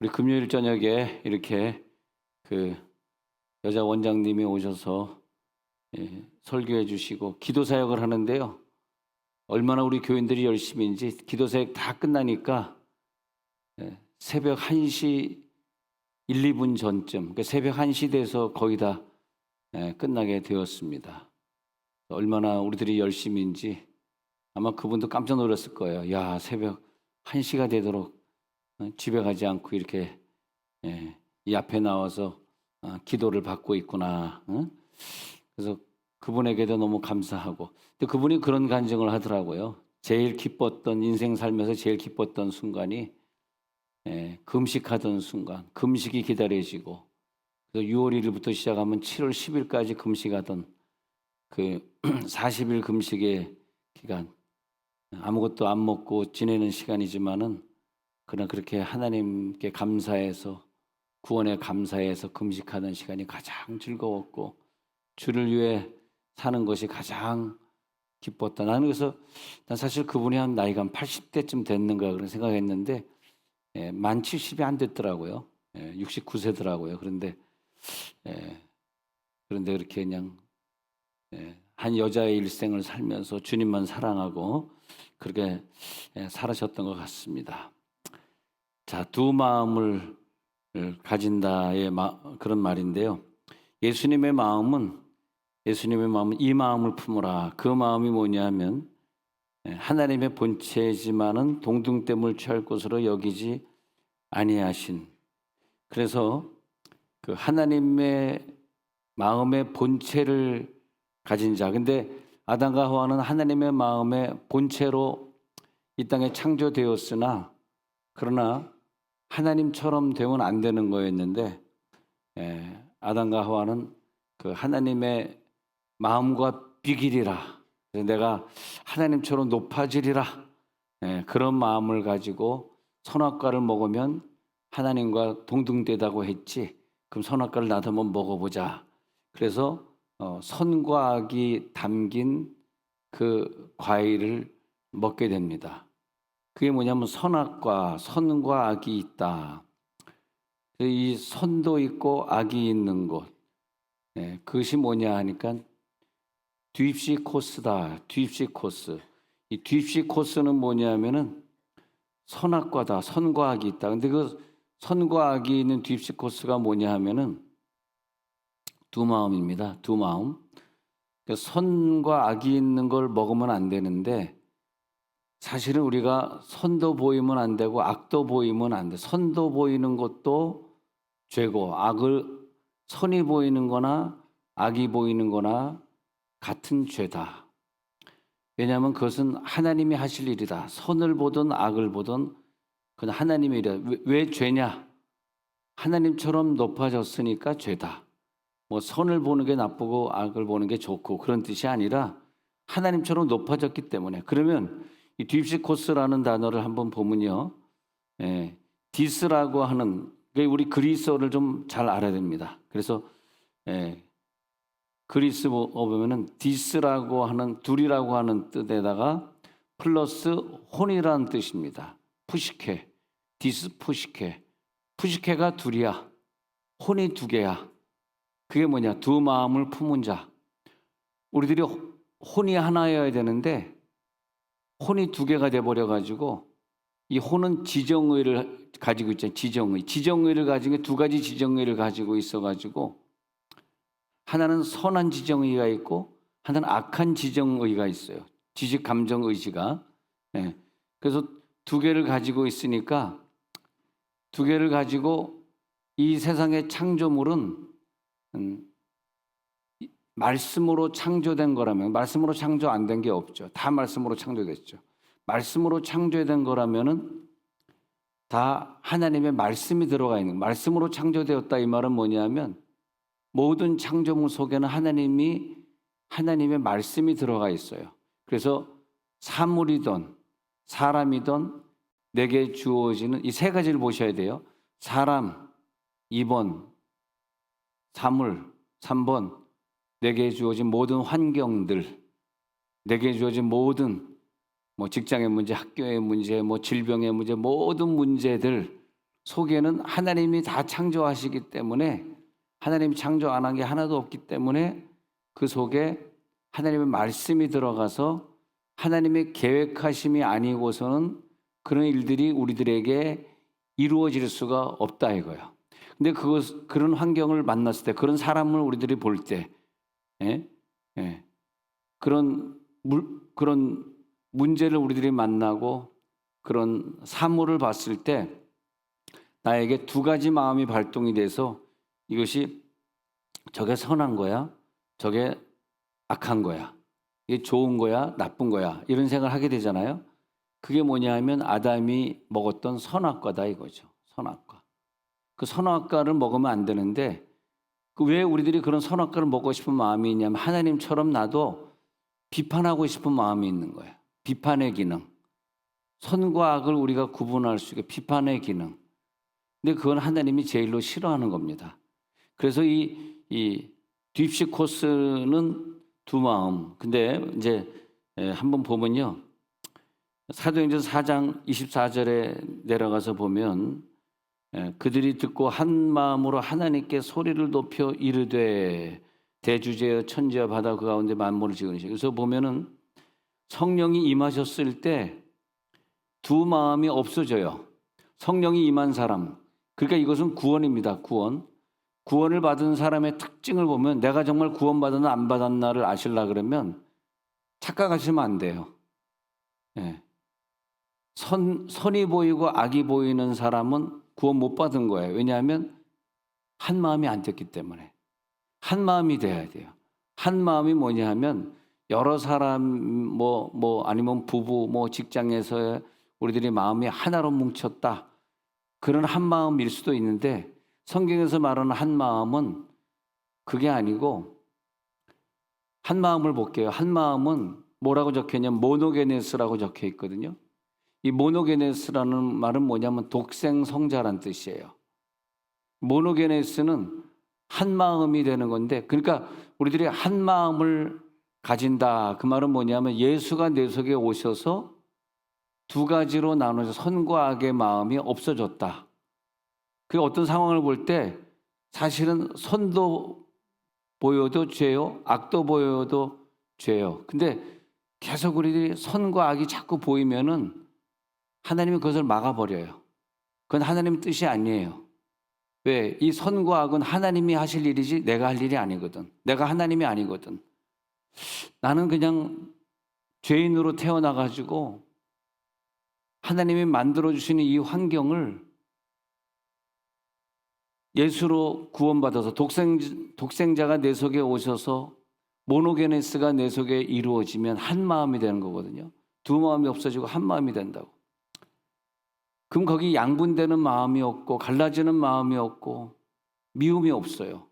우리 금요일 저녁에 이렇게 그 여자 원장님이 오셔서 설교해 주시고 기도 사역을 하는데요. 얼마나 우리 교인들이 열심인지 기도 사역 다 끝나니까 새벽 1시 1, 2분 전쯤, 그러니까 새벽 1시 돼서 거의 다 끝나게 되었습니다. 얼마나 우리들이 열심인지 아마 그분도 깜짝 놀랐을 거예요. 야, 새벽 1시가 되도록 집에 가지 않고 이렇게 이 앞에 나와서 기도를 받고 있구나. 그래서 그분에게도 너무 감사하고, 근데 그분이 그런 간증을 하더라고요. 제일 기뻤던 인생 살면서 제일 기뻤던 순간이 금식하던 순간, 금식이 기다려지고, 그래서 6월 1일부터 시작하면 7월 10일까지 금식하던 그 40일 금식의 기간, 아무것도 안 먹고 지내는 시간이지만은 그러나 그렇게 하나님께 감사해서, 구원에 감사해서 금식하는 시간이 가장 즐거웠고 주를 위해 사는 것이 가장 기뻤다. 나는 그래서 난 사실 그분이 한 나이가 한 80대쯤 됐는가 그런 생각했는데 만 70이 안 됐더라고요. 69세더라고요. 그런데 그렇게 그냥 한 여자의 일생을 살면서 주님만 사랑하고 그렇게 살아셨던 것 같습니다. 자, 두 마음을 가진다의 그런 말인데요. 예수님의 마음은 이 마음을 품으라. 그 마음이 뭐냐면 하나님의 본체지만은 동등됨을 취할 것으로 여기지 아니하신. 그래서 그 하나님의 마음의 본체를 가진 자. 근데 아담과 하와는 하나님의 마음의 본체로 이 땅에 창조되었으나 그러나 하나님처럼 되면 안 되는 거였는데 아담과 하와는 그 하나님의 마음과 비기리라. 내가 하나님처럼 높아지리라. 그런 마음을 가지고 선악과를 먹으면 하나님과 동등되다고 했지. 그럼 선악과를 나도 한번 먹어보자. 그래서 선과 악이 담긴 그 과일을 먹게 됩니다. 그게 뭐냐면 선과 악이 있다. 이 선도 있고 악이 있는 곳. 그것이 뭐냐 하니까 뒤입시 코스다. 뒤입시 코스. 이 뒤입시 코스는 뭐냐면은 선악과다. 선과 악이 있다. 근데 그 선과 악이 있는 뒤입시 코스가 뭐냐 하면은 두 마음입니다. 두 마음. 선과 악이 있는 걸 먹으면 안 되는데 사실은 우리가 선도 보이면 안 되고 악도 보이면 안 돼. 선도 보이는 것도 죄고 선이 보이는 거나 악이 보이는 거나 같은 죄다. 왜냐하면 그것은 하나님이 하실 일이다. 선을 보든 악을 보든 그건 하나님의 일이다. 왜 죄냐? 하나님처럼 높아졌으니까 죄다. 뭐 선을 보는 게 나쁘고 악을 보는 게 좋고 그런 뜻이 아니라 하나님처럼 높아졌기 때문에. 그러면 이 딥시코스라는 단어를 한번 보면요, 디스라고 하는, 우리 그리스어를 좀 잘 알아야 됩니다. 그래서 그리스어 보면은 디스라고 하는, 둘이라고 하는 뜻에다가 플러스 혼이라는 뜻입니다. 푸시케, 디스 푸시케. 푸시케가 둘이야. 혼이 두 개야. 그게 뭐냐? 두 마음을 품은 자. 우리들이 혼이 하나여야 되는데 혼이 두 개가 돼버려가지고 이 혼은 지정의를 가지고 있잖아요. 지정의를 가지고 두 가지 지정의를 가지고 있어가지고 하나는 선한 지정의가 있고 하나는 악한 지정의가 있어요. 지식 감정 의지가. 그래서 두 개를 가지고 있으니까 두 개를 가지고 이 세상의 창조물은 말씀으로 창조된 거라면, 말씀으로 창조 안 된 게 없죠. 다 말씀으로 창조됐죠. 말씀으로 창조된 거라면은 다 하나님의 말씀이 들어가 있는, 말씀으로 창조되었다 이 말은 뭐냐면 모든 창조물 속에는 하나님의 말씀이 들어가 있어요. 그래서 사물이든 사람이든 내게 주어지는 이 세 가지를 보셔야 돼요. 사람 2번, 사물 3번, 내게 주어진 모든 환경들, 내게 주어진 모든 직장의 문제, 학교의 문제, 질병의 문제, 모든 문제들 속에는 하나님이 다 창조하시기 때문에, 하나님이 창조 안 한 게 하나도 없기 때문에 그 속에 하나님의 말씀이 들어가서 하나님의 계획하심이 아니고서는 그런 일들이 우리들에게 이루어질 수가 없다 이거예요. 근데 그런 환경을 만났을 때, 그런 사람을 우리들이 볼 때, 예? 예. 그런 문제를 우리들이 만나고 그런 사물을 봤을 때 나에게 두 가지 마음이 발동이 돼서 이것이 저게 선한 거야, 저게 악한 거야, 이게 좋은 거야, 나쁜 거야, 이런 생각을 하게 되잖아요. 그게 뭐냐 하면 아담이 먹었던 선악과다 이거죠. 선악과. 그 선악과를 먹으면 안 되는데 왜 우리들이 그런 선악과를 먹고 싶은 마음이 있냐면 하나님처럼 나도 비판하고 싶은 마음이 있는 거예요. 비판의 기능. 선과 악을 우리가 구분할 수 있게 비판의 기능. 근데 그건 하나님이 제일로 싫어하는 겁니다. 그래서 이 딥시 코스는 두 마음. 근데 이제 한번 보면요. 사도행전 4장 24절에 내려가서 보면 그들이 듣고 한 마음으로 하나님께 소리를 높여 이르되 대주제여 천지와 바다 그 가운데 만물을 지으시고. 그래서 보면은 성령이 임하셨을 때 두 마음이 없어져요. 성령이 임한 사람. 그러니까 이것은 구원입니다. 구원을 받은 사람의 특징을 보면 내가 정말 구원받았나 안 받았나를 아시려 그러면 착각하시면 안 돼요. 예. 선이 보이고 악이 보이는 사람은 구원 못 받은 거예요. 왜냐하면 한 마음이 안 됐기 때문에. 한 마음이 돼야 돼요. 한 마음이 뭐냐 하면 여러 사람 아니면 부부 직장에서 우리들이 마음이 하나로 뭉쳤다. 그런 한 마음일 수도 있는데 성경에서 말하는 한 마음은 그게 아니고 한 마음을 볼게요. 한 마음은 뭐라고 적혀있냐면 모노게네스라고 적혀 있거든요. 이 모노게네스라는 말은 뭐냐면 독생성자란 뜻이에요. 모노게네스는 한 마음이 되는 건데, 그러니까 우리들이 한 마음을 가진다. 그 말은 뭐냐면 예수가 내 속에 오셔서 두 가지로 나눠져 선과 악의 마음이 없어졌다. 그 어떤 상황을 볼 때 사실은 선도 보여도 죄요, 악도 보여도 죄요. 근데 계속 우리들이 선과 악이 자꾸 보이면은 하나님이 그것을 막아버려요. 그건 하나님 뜻이 아니에요. 왜? 이 선과 악은 하나님이 하실 일이지 내가 할 일이 아니거든. 내가 하나님이 아니거든. 나는 그냥 죄인으로 태어나가지고 하나님이 만들어주시는 이 환경을 예수로 구원받아서 독생자가 내 속에 오셔서 모노게네스가 내 속에 이루어지면 한 마음이 되는 거거든요. 두 마음이 없어지고 한 마음이 된다고. 그럼 거기 양분되는 마음이 없고 갈라지는 마음이 없고 미움이 없어요.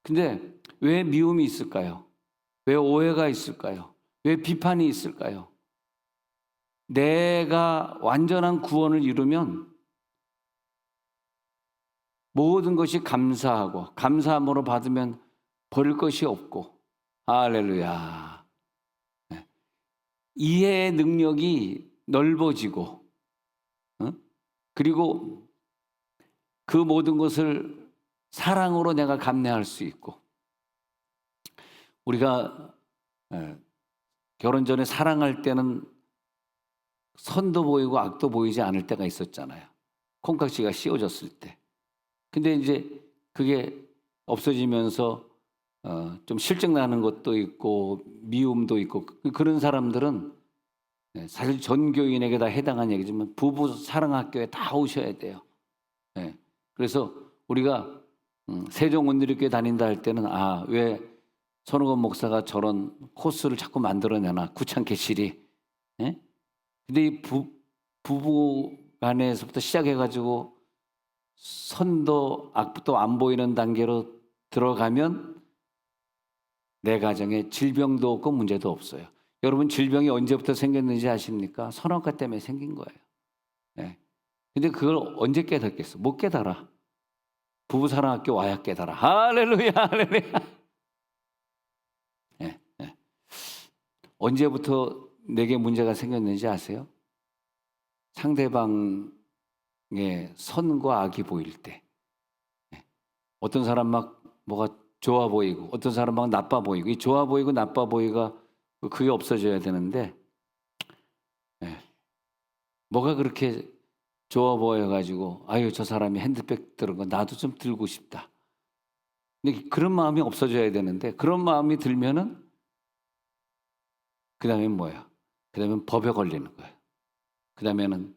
근데 왜 미움이 있을까요? 왜 오해가 있을까요? 왜 비판이 있을까요? 내가 완전한 구원을 이루면 모든 것이 감사하고 감사함으로 받으면 버릴 것이 없고 할렐루야. 이해의 능력이 넓어지고 그리고 그 모든 것을 사랑으로 내가 감내할 수 있고 우리가 결혼 전에 사랑할 때는 선도 보이고 악도 보이지 않을 때가 있었잖아요. 콩깍지가 씌워졌을 때. 근데 이제 그게 없어지면서 좀 실증 나는 것도 있고 미움도 있고 그런 사람들은 사실 전 교인에게 다 해당한 얘기지만 부부 사랑학교에 다 오셔야 돼요. 그래서 우리가 세종원누리교회 다닌다 할 때는 왜 손오건 목사가 저런 코스를 자꾸 만들어내나 귀찮게 실이. 근데 이 부부 간에서부터 시작해가지고 선도 악도 안 보이는 단계로 들어가면 내 가정에 질병도 없고 문제도 없어요. 여러분 질병이 언제부터 생겼는지 아십니까? 선악과 때문에 생긴 거예요. 근데 그걸 언제 깨닫겠어? 못 깨달아. 부부사랑학교 와야 깨달아. 할렐루야, 할렐루야. 언제부터 내게 문제가 생겼는지 아세요? 상대방 예, 선과 악이 보일 때, 예, 어떤 사람 막 뭐가 좋아 보이고 어떤 사람 막 나빠 보이고, 이 좋아 보이고 나빠 보이가 그게 없어져야 되는데, 예, 뭐가 그렇게 좋아 보여가지고 아유 저 사람이 핸드백 들은 거 나도 좀 들고 싶다. 근데 그런 마음이 없어져야 되는데, 그런 마음이 들면은 그 다음엔 뭐야? 그 다음엔 법에 걸리는 거예요. 그 다음에는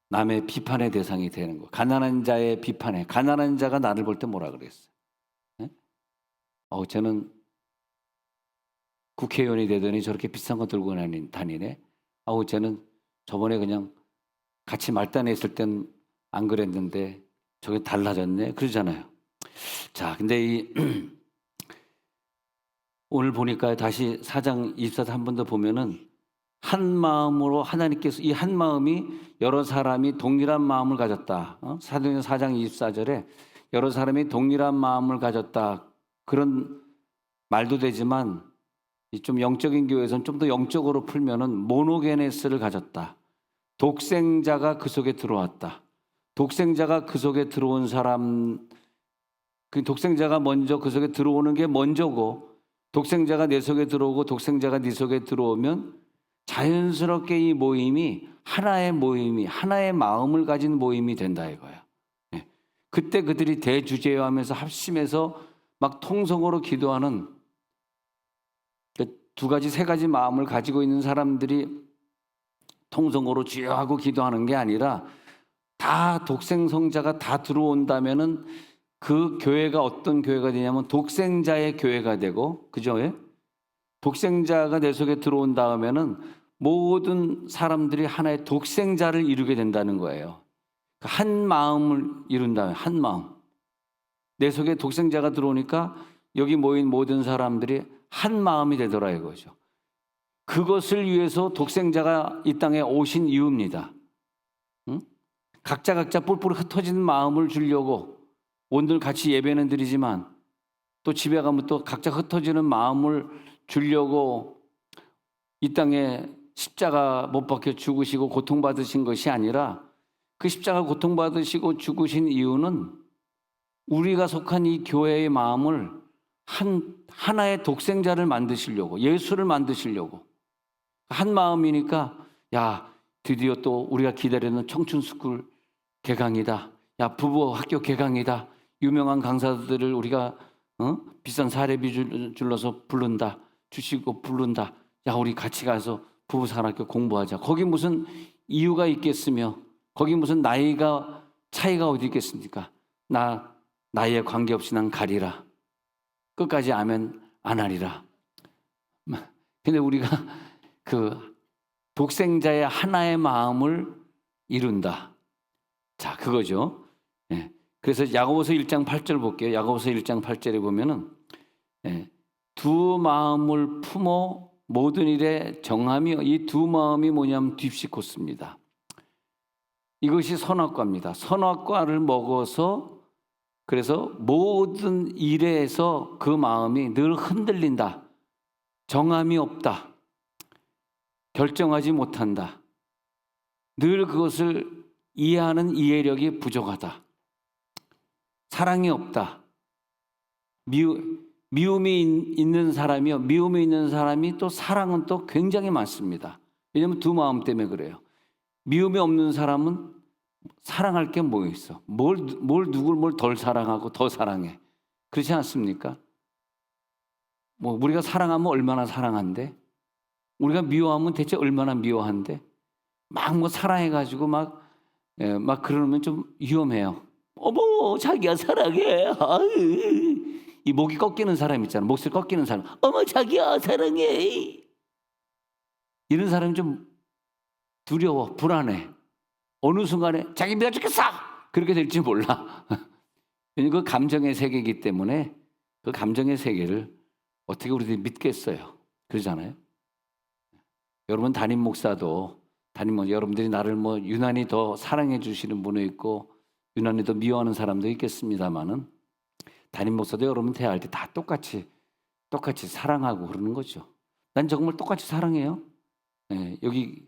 남의 비판의 대상이 되는 거예요. 가난한 자의 비판에, 가난한 자가 나를 볼 때 뭐라 그랬어요? 예? 쟤는 국회의원이 되더니 저렇게 비싼 거 들고 다니네. 쟤는 저번에 그냥 같이 말단했을 땐 안 그랬는데 저게 달라졌네. 그러잖아요. 자, 근데 오늘 보니까 다시 4장 24절 한 번 더 보면은, 한 마음으로 하나님께서, 이 한 마음이 여러 사람이 동일한 마음을 가졌다. 사도행전 4장 24절에 여러 사람이 동일한 마음을 가졌다. 그런 말도 되지만 좀 영적인 교회에서는 좀 더 영적으로 풀면은 모노게네스를 가졌다. 독생자가 그 속에 들어왔다. 독생자가 그 속에 들어온 사람, 그 독생자가 먼저 그 속에 들어오는 게 먼저고, 독생자가 내 속에 들어오고 독생자가 네 속에 들어오면 자연스럽게 이 모임이 하나의 모임이, 하나의 마음을 가진 모임이 된다 이거야. 예. 그때 그들이 대주제하면서 합심해서 막 통성으로 기도하는, 두 가지 세 가지 마음을 가지고 있는 사람들이 통성으로 주여 하고 기도하는 게 아니라, 다 독생성자가 다 들어온다면은 그 교회가 어떤 교회가 되냐면 독생자의 교회가 되고, 그죠? 예? 독생자가 내 속에 들어온 다음에는 모든 사람들이 하나의 독생자를 이루게 된다는 거예요. 한 마음을 이룬다면, 한 마음. 내 속에 독생자가 들어오니까 여기 모인 모든 사람들이 한 마음이 되더라 이거죠. 그것을 위해서 독생자가 이 땅에 오신 이유입니다. 응? 각자 뿔뿔이 흩어진 마음을 주려고 오늘 같이 예배는 드리지만, 또 집에 가면 또 각자 흩어지는 마음을 주려고 이 땅에 십자가 못 박혀 죽으시고 고통받으신 것이 아니라, 그 십자가 고통받으시고 죽으신 이유는 우리가 속한 이 교회의 마음을 하나의 독생자를 만드시려고, 예수를 만드시려고. 한 마음이니까, 야, 드디어 또 우리가 기다리는 청춘스쿨 개강이다. 야, 부부 학교 개강이다. 유명한 강사들을 우리가 비싼 사례비 줄러서 부른다. 주시고 부른다. 야, 우리 같이 가서 부부사관학교 공부하자. 거기 무슨 이유가 있겠으며, 거기 무슨 나이가 차이가 어디 있겠습니까? 나이에 관계없이 난 가리라. 끝까지 아멘 안 하리라. 근데 우리가 그 독생자의 하나의 마음을 이룬다. 자, 그거죠. 예. 그래서 야고보서 1장 8절 볼게요. 야고보서 1장 8절에 보면은, 예, 두 마음을 품어 모든 일에 정함이, 이 두 마음이 뭐냐면 딥시코스입니다. 이것이 선악과입니다. 선악과를 먹어서, 그래서 모든 일에서 그 마음이 늘 흔들린다. 정함이 없다. 결정하지 못한다. 늘 그것을 이해하는 이해력이 부족하다. 사랑이 없다. 미움이 있는 사람이요. 미움이 있는 사람이 또 사랑은 또 굉장히 많습니다. 왜냐하면 두 마음 때문에 그래요. 미움이 없는 사람은 사랑할 게 뭐 있어? 누굴 뭘 덜 사랑하고 더 사랑해. 그렇지 않습니까? 우리가 사랑하면 얼마나 사랑한데? 우리가 미워하면 대체 얼마나 미워한데? 막 사랑해가지고 막 그러면 좀 위험해요. 어머, 자기야 사랑해. 아유. 이 목이 꺾이는 사람 있잖아. 목소리 꺾이는 사람. 어머, 자기야 사랑해. 이런 사람이 좀 두려워, 불안해. 어느 순간에 자기 믿어 죽겠어. 그렇게 될지 몰라. 그 감정의 세계이기 때문에 그 감정의 세계를 어떻게 우리들이 믿겠어요? 그러잖아요. 여러분 담임 목사도 여러분들이 나를 유난히 더 사랑해 주시는 분도 있고 유난히 더 미워하는 사람도 있겠습니다만은, 담임 목사도 여러분 대할 때 다 똑같이 사랑하고 그러는 거죠. 난 정말 똑같이 사랑해요. 예, 여기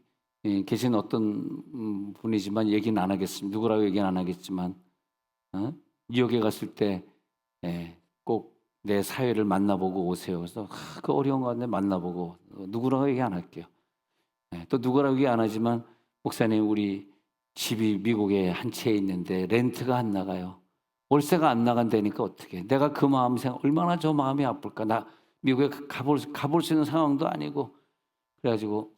계신 어떤 분이지만 얘기는 안 하겠습니다. 누구라고 얘기는 안 하겠지만 뉴욕에 갔을 때 꼭 내 사회를 만나보고 오세요. 그래서 그 어려운 가운데 만나보고 누구라고 얘기 안 할게요. 또 누구라고 얘기 안 하지만 목사님 우리 집이 미국에 한 채 있는데 렌트가 안 나가요. 월세가 안 나간다니까 어떻게? 내가 그 마음 생각 얼마나 저 마음이 아플까? 나 미국에 가볼 수 있는 상황도 아니고 그래가지고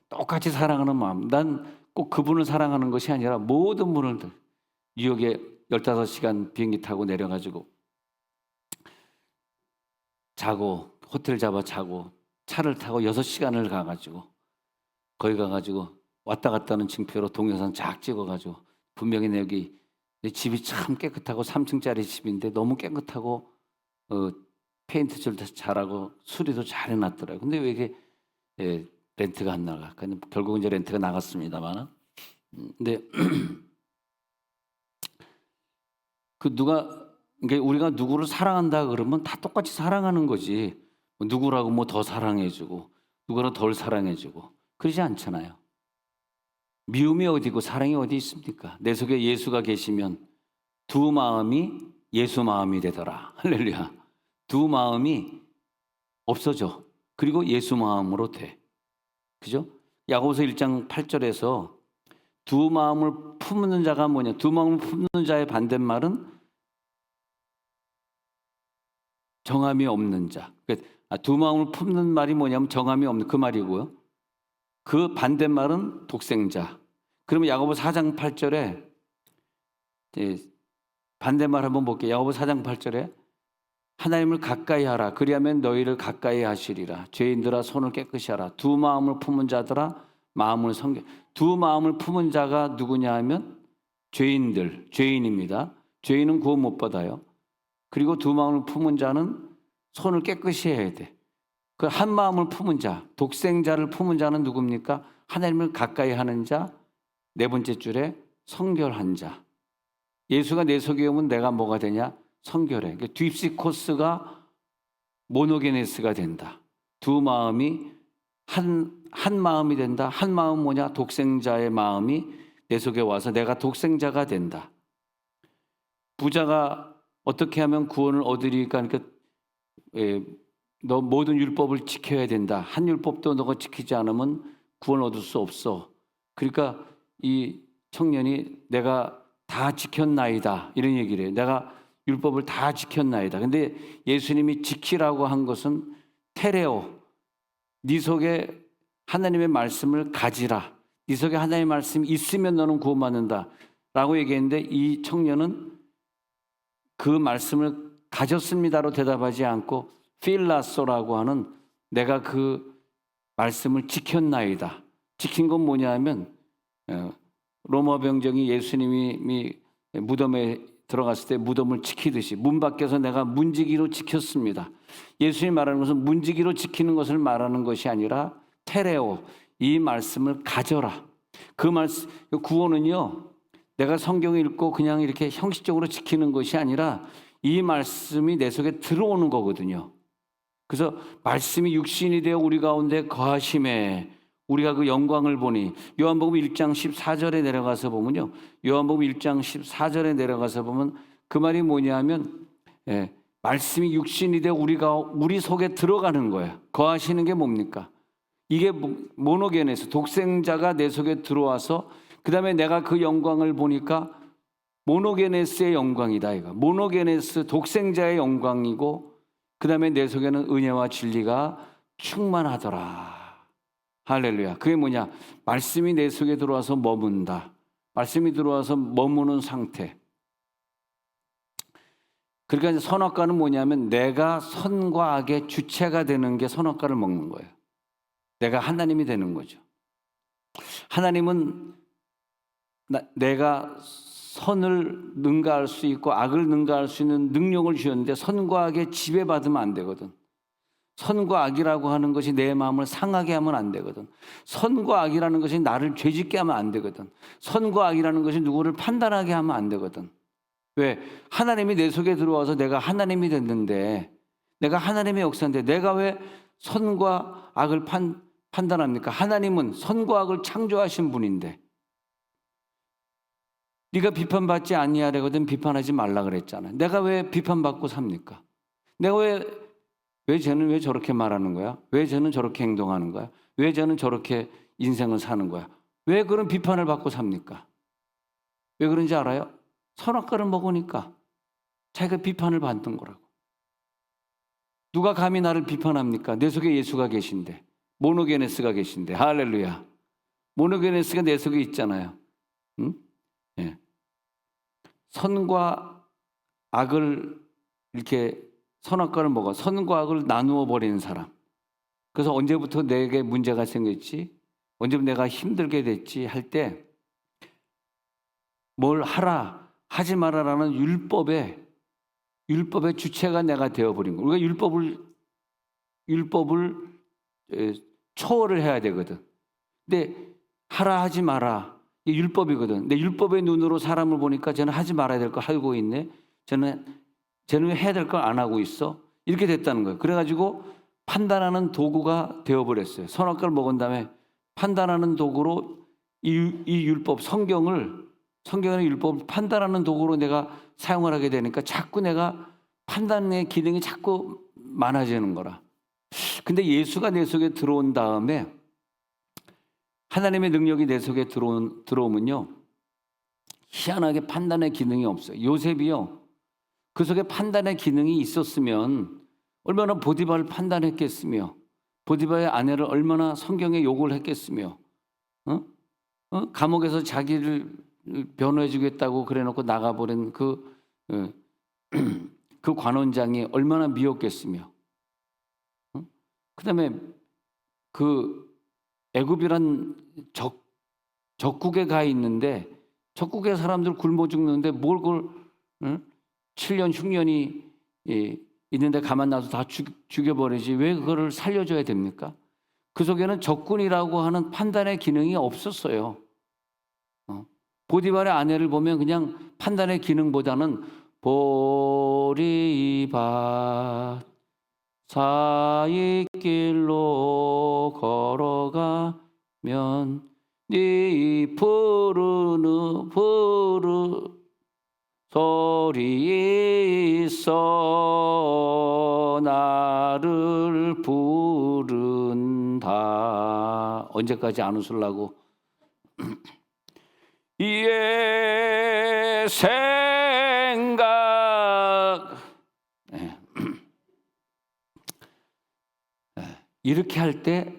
똑같이 사랑하는 마음. 난 꼭 그분을 사랑하는 것이 아니라 모든 분을 뉴욕에 15시간 비행기 타고 내려가지고 자고 호텔 잡아 자고 차를 타고 6시간을 가가지고 거기 가가지고 왔다 갔다 하는 징표로 동영상 쫙 찍어가지고 분명히 내 여기 내 집이 참 깨끗하고 3층짜리 집인데 너무 깨끗하고 페인트칠도 잘하고 수리도 잘 해놨더라고요. 근데 왜 이게 렌트가 안 나가? 결국은 이제 렌트가 나갔습니다만. 근데 우리가 누구를 사랑한다 그러면 다 똑같이 사랑하는 거지. 누구라고 뭐 더 사랑해주고 누구라고 덜 사랑해주고 그러지 않잖아요. 미움이 어디고 사랑이 어디 있습니까? 내 속에 예수가 계시면 두 마음이 예수 마음이 되더라. 할렐루야. 두 마음이 없어져. 그리고 예수 마음으로 돼. 그죠? 야고보서 1장 8절에서 두 마음을 품는 자가 뭐냐? 두 마음을 품는 자의 반대말은 정함이 없는 자. 두 마음을 품는 말이 뭐냐면 정함이 없는 그 말이고요. 그 반대말은 독생자. 그러면 야고보 4장 8절에 반대말 한번 볼게요. 야고보 4장 8절에 하나님을 가까이 하라. 그리하면 너희를 가까이 하시리라. 죄인들아 손을 깨끗이 하라. 두 마음을 품은 자들아 마음을 성결. 두 마음을 품은 자가 누구냐 하면 죄인입니다. 죄인은 구원 못 받아요. 그리고 두 마음을 품은 자는 손을 깨끗이 해야 돼. 그 한 마음을 품은 자, 독생자를 품은 자는 누굽니까? 하나님을 가까이 하는 자, 네 번째 줄에 성결한 자. 예수가 내 속에 오면 내가 뭐가 되냐? 성결해. 그러니까 딥시코스가 모노게네스가 된다. 두 마음이 한 마음이 된다. 한 마음은 뭐냐? 독생자의 마음이 내 속에 와서 내가 독생자가 된다. 부자가 어떻게 하면 구원을 얻으리까? 그러니까 너 모든 율법을 지켜야 된다. 한 율법도 너가 지키지 않으면 구원 얻을 수 없어. 그러니까 이 청년이 내가 다 지켰나이다 이런 얘기를 해요. 내가 율법을 다 지켰나이다. 근데 예수님이 지키라고 한 것은 테레오, 네 속에 하나님의 말씀을 가지라. 네 속에 하나님의 말씀이 있으면 너는 구원받는다 라고 얘기했는데 이 청년은 그 말씀을 가졌습니다로 대답하지 않고 필라소라고 하는 내가 그 말씀을 지켰나이다. 지킨 건 뭐냐 하면 로마 병정이 예수님이 무덤에 들어갔을 때 무덤을 지키듯이 문 밖에서 내가 문지기로 지켰습니다. 예수님이 말하는 것은 문지기로 지키는 것을 말하는 것이 아니라 테레오, 이 말씀을 가져라. 그 말씀, 구원은요 내가 성경을 읽고 그냥 이렇게 형식적으로 지키는 것이 아니라 이 말씀이 내 속에 들어오는 거거든요. 그래서 말씀이 육신이 되어 우리 가운데 거하심에 우리가 그 영광을 보니 요한복음 1장 14절에 내려가서 보면요. 요한복음 1장 14절에 내려가서 보면 그 말이 뭐냐면 말씀이 육신이 되어 우리 속에 들어가는 거예요. 거하시는 게 뭡니까? 이게 모노게네스, 독생자가 내 속에 들어와서 그 다음에 내가 그 영광을 보니까 모노게네스의 영광이다. 이거 모노게네스 독생자의 영광이고 그 다음에 내 속에는 은혜와 진리가 충만하더라. 할렐루야. 그게 뭐냐? 말씀이 내 속에 들어와서 머문다. 말씀이 들어와서 머무는 상태. 그러니까 이제 선악과는 뭐냐면 내가 선과 악의 주체가 되는 게 선악과를 먹는 거예요. 내가 하나님이 되는 거죠. 하나님은 내가 선을 능가할 수 있고 악을 능가할 수 있는 능력을 주셨는데 선과 악에 지배받으면 안 되거든. 선과 악이라고 하는 것이 내 마음을 상하게 하면 안 되거든. 선과 악이라는 것이 나를 죄짓게 하면 안 되거든. 선과 악이라는 것이 누구를 판단하게 하면 안 되거든. 왜? 하나님이 내 속에 들어와서 내가 하나님이 됐는데 내가 하나님의 역사인데 내가 왜 선과 악을 판단합니까? 하나님은 선과 악을 창조하신 분인데 네가 비판받지 아니하려거든 비판하지 말라 그랬잖아. 내가 왜 비판받고 삽니까? 내가 왜 쟤는 왜 저렇게 말하는 거야? 왜 쟤는 저렇게 행동하는 거야? 왜 쟤는 저렇게 인생을 사는 거야? 왜 그런 비판을 받고 삽니까? 왜 그런지 알아요? 선악과를 먹으니까 자기가 비판을 받는 거라고. 누가 감히 나를 비판합니까? 내 속에 예수가 계신데, 모노게네스가 계신데. 할렐루야. 모노게네스가 내 속에 있잖아요. 응? 예. 선과 악을 이렇게 선악과를 먹어 선과 악을 나누어 버리는 사람. 그래서 언제부터 내게 문제가 생겼지? 언제부터 내가 힘들게 됐지? 할 때 뭘 하라, 하지 마라라는 율법의 주체가 내가 되어버린 거예요. 우리가 율법을 초월을 해야 되거든. 근데 하라 하지 마라 이게 율법이거든. 근데 율법의 눈으로 사람을 보니까 쟤는 하지 말아야 될 거 하고 있네. 쟤는 왜 해야 될 걸 안 하고 있어? 이렇게 됐다는 거예요. 그래가지고 판단하는 도구가 되어버렸어요. 선악과를 먹은 다음에 판단하는 도구로 이 율법, 성경의 율법을 판단하는 도구로 내가 사용을 하게 되니까 자꾸 내가 판단의 기능이 자꾸 많아지는 거라. 근데 예수가 내 속에 들어온 다음에 하나님의 능력이 내 속에 들어오면요 희한하게 판단의 기능이 없어요. 요셉이요 그 속에 판단의 기능이 있었으면 얼마나 보디발을 판단했겠으며 보디발의 아내를 얼마나 성경에 욕을 했겠으며 감옥에서 자기를 변호해 주겠다고 그래놓고 나가버린 그 관원장이 얼마나 미웠겠으며 그다음에 그 애굽이란 적국에 가 있는데 적국의 사람들 굶어 죽는데 뭘 그걸 7년 흉년이 있는데 가만 놔서 다 죽여버리지 왜 그거를 살려줘야 됩니까? 그 속에는 적군이라고 하는 판단의 기능이 없었어요. 보디발의 아내를 보면 그냥 판단의 기능보다는 보리밭 사이 길로 걸어가면 네 푸르는 소리 있어 나를 부른다. 언제까지 안 웃으려고? 이의 생각 이렇게 할 때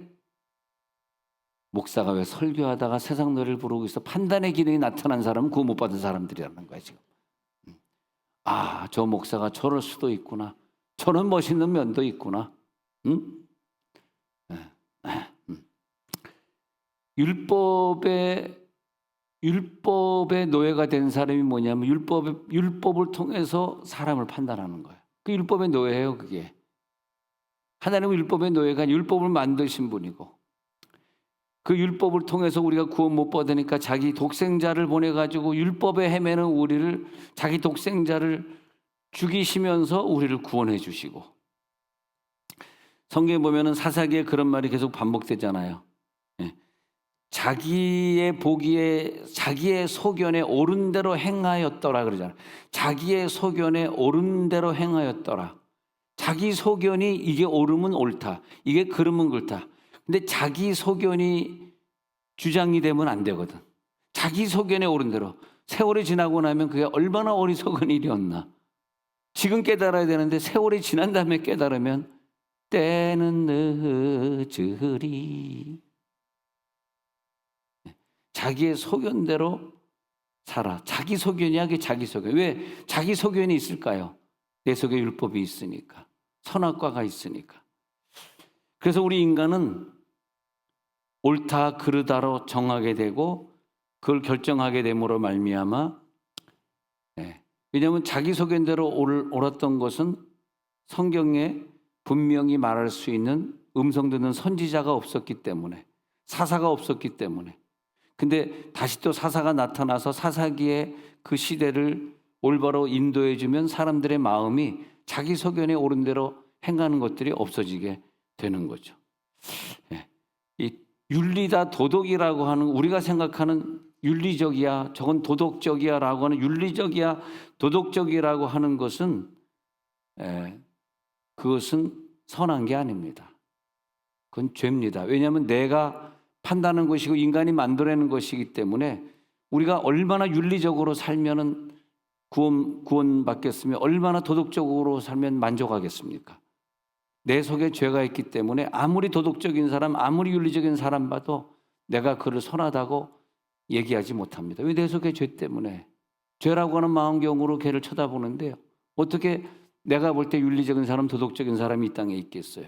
목사가 왜 설교하다가 세상 노래를 부르고 있어? 판단의 기능이 나타난 사람은 구원 못 받은 사람들이라는 거야 지금. 아, 저 목사가 저럴 수도 있구나. 저런 멋있는 면도 있구나. 응? 율법의 노예가 된 사람이 뭐냐면 율법을 통해서 사람을 판단하는 거예요. 그 율법의 노예예요, 그게. 하나님은 율법의 노예가 율법을 만드신 분이고 그 율법을 통해서 우리가 구원 못 받으니까 자기 독생자를 보내가지고 율법에 헤매는 우리를 자기 독생자를 죽이시면서 우리를 구원해 주시고 성경에 보면은 사사기에 그런 말이 계속 반복되잖아요. 자기의 보기에 자기의 소견에 옳은 대로 행하였더라 그러잖아요. 자기의 소견에 옳은 대로 행하였더라. 자기 소견이 이게 옳으면 옳다. 이게 그르면 그렇다. 근데 자기 소견이 주장이 되면 안 되거든. 자기 소견에 옳은 대로. 세월이 지나고 나면 그게 얼마나 어리석은 일이었나. 지금 깨달아야 되는데 세월이 지난 다음에 깨달으면 때는 늦으리. 자기의 소견대로 살아. 자기 소견이야, 그게 자기 소견. 왜 자기 소견이 있을까요? 내 속에 율법이 있으니까. 선악과가 있으니까. 그래서 우리 인간은 옳다 그르다로 정하게 되고 그걸 결정하게 됨으로 말미암아 왜냐하면 자기 소견대로 옳았던 것은 성경에 분명히 말할 수 있는 음성 듣는 선지자가 없었기 때문에 사사가 없었기 때문에 근데 다시 또 사사가 나타나서 사사기의 그 시대를 올바로 인도해 주면 사람들의 마음이 자기 소견에 옳은 대로 행하는 것들이 없어지게 되는 거죠. 이 윤리다 도덕이라고 하는 우리가 생각하는 윤리적이야 저건 도덕적이야라고 하는 윤리적이야 도덕적이라고 하는 것은 그것은 선한 게 아닙니다. 그건 죄입니다. 왜냐하면 내가 판단하는 것이고 인간이 만들어내는 것이기 때문에 우리가 얼마나 윤리적으로 살면은 구원받겠으며 얼마나 도덕적으로 살면 만족하겠습니까? 내 속에 죄가 있기 때문에 아무리 도덕적인 사람, 아무리 윤리적인 사람 봐도 내가 그를 선하다고 얘기하지 못합니다. 왜? 내 속에 죄 때문에. 죄라고 하는 망원경으로 걔를 쳐다보는데요. 어떻게 내가 볼 때 윤리적인 사람, 도덕적인 사람이 이 땅에 있겠어요?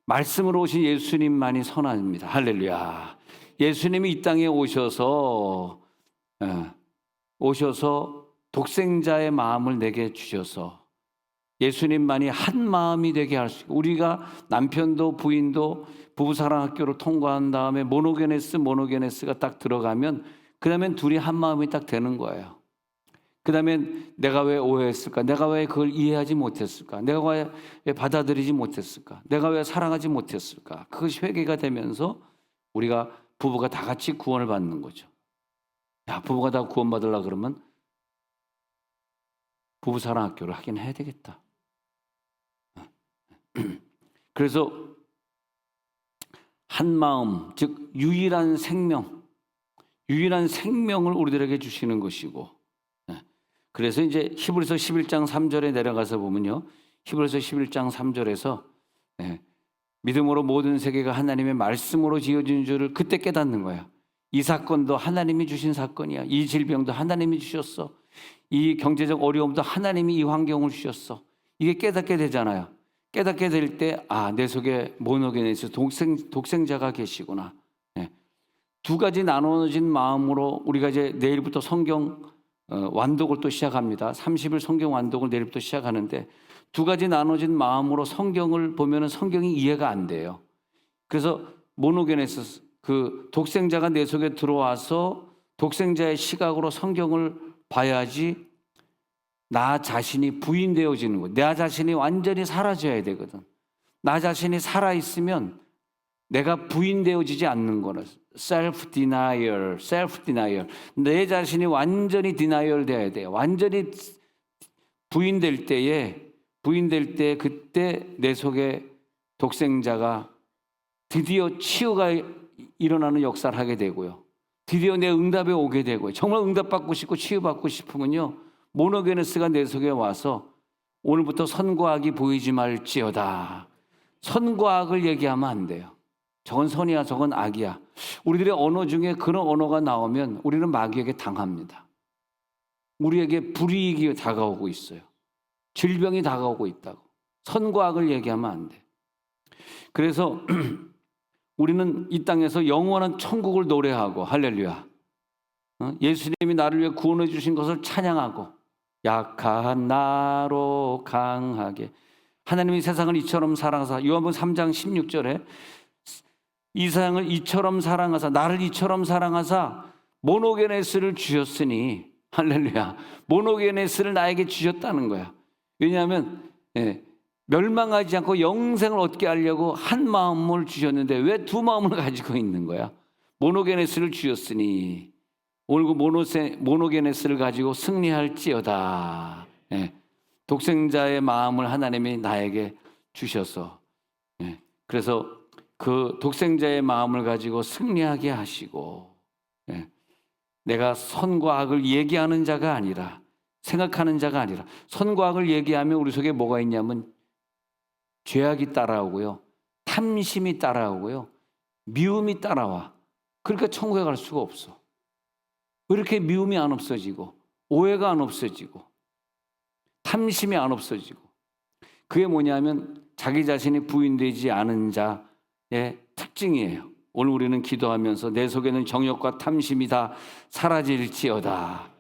말씀으로 오신 예수님만이 선합니다. 할렐루야. 예수님이 이 땅에 오셔서 독생자의 마음을 내게 주셔서 예수님만이 한 마음이 되게 할 수 있고 우리가 남편도 부인도 부부사랑학교를 통과한 다음에 모노게네스가 딱 들어가면 그 다음엔 둘이 한 마음이 딱 되는 거예요. 그 다음엔 내가 왜 오해했을까? 내가 왜 그걸 이해하지 못했을까? 내가 왜 받아들이지 못했을까? 내가 왜 사랑하지 못했을까? 그것이 회개가 되면서 우리가 부부가 다 같이 구원을 받는 거죠. 야, 부부가 다 구원받으려고 그러면 부부사랑학교를 하긴 해야 되겠다. 그래서 한 마음, 즉 유일한 생명을 우리들에게 주시는 것이고 그래서 이제 히브리서 11장 3절에 내려가서 보면요. 히브리서 11장 3절에서 믿음으로 모든 세계가 하나님의 말씀으로 지어진 줄을 그때 깨닫는 거야. 이 사건도 하나님이 주신 사건이야. 이 질병도 하나님이 주셨어. 이 경제적 어려움도 하나님이 이 환경을 주셨어. 이게 깨닫게 되잖아요. 깨닫게 될 때 내 속에 모노게네스 독생자가 계시구나. 두 가지 나눠진 마음으로 우리가 이제 내일부터 성경 완독을 또 시작합니다. 30일 성경 완독을 내일부터 시작하는데 두 가지 나눠진 마음으로 성경을 보면은 성경이 이해가 안 돼요. 그래서 모노게네스 그 독생자가 내 속에 들어와서 독생자의 시각으로 성경을 봐야지 나 자신이 부인되어지는 거예요. 나 자신이 완전히 사라져야 되거든. 나 자신이 살아있으면 내가 부인되어지지 않는 거는 self denial. 내 자신이 완전히 denial 돼야 돼요. 완전히 부인될 때 그때 내 속에 독생자가 드디어 치유가 일어나는 역사를 하게 되고요. 드디어 내 응답에 오게 되고요. 정말 응답받고 싶고 치유받고 싶으면요. 모노게네스가 내 속에 와서 오늘부터 선과 악이 보이지 말지어다. 선과 악을 얘기하면 안 돼요. 저건 선이야, 저건 악이야. 우리들의 언어 중에 그런 언어가 나오면 우리는 마귀에게 당합니다. 우리에게 불이익이 다가오고 있어요. 질병이 다가오고 있다고. 선과 악을 얘기하면 안 돼. 그래서 우리는 이 땅에서 영원한 천국을 노래하고 할렐루야. 예수님이 나를 위해 구원해 주신 것을 찬양하고 약한 나로 강하게 하나님이 세상을 이처럼 사랑하사 요한복음 3장 16절에 이 세상을 이처럼 사랑하사 나를 이처럼 사랑하사 모노게네스를 주셨으니 할렐루야. 모노게네스를 나에게 주셨다는 거야. 왜냐하면 멸망하지 않고 영생을 얻게 하려고 한 마음을 주셨는데 왜 두 마음을 가지고 있는 거야? 모노게네스를 주셨으니 오늘 그 모노게네스를 가지고 승리할지어다. 독생자의 마음을 하나님이 나에게 주셔서 그래서 그 독생자의 마음을 가지고 승리하게 하시고 내가 선과 악을 얘기하는 자가 아니라 생각하는 자가 아니라 선과 악을 얘기하면 우리 속에 뭐가 있냐면 죄악이 따라오고요. 탐심이 따라오고요. 미움이 따라와. 그러니까 천국에 갈 수가 없어. 왜 이렇게 미움이 안 없어지고 오해가 안 없어지고 탐심이 안 없어지고 그게 뭐냐면 자기 자신이 부인되지 않은 자의 특징이에요. 오늘 우리는 기도하면서 내 속에는 정욕과 탐심이 다 사라질지어다.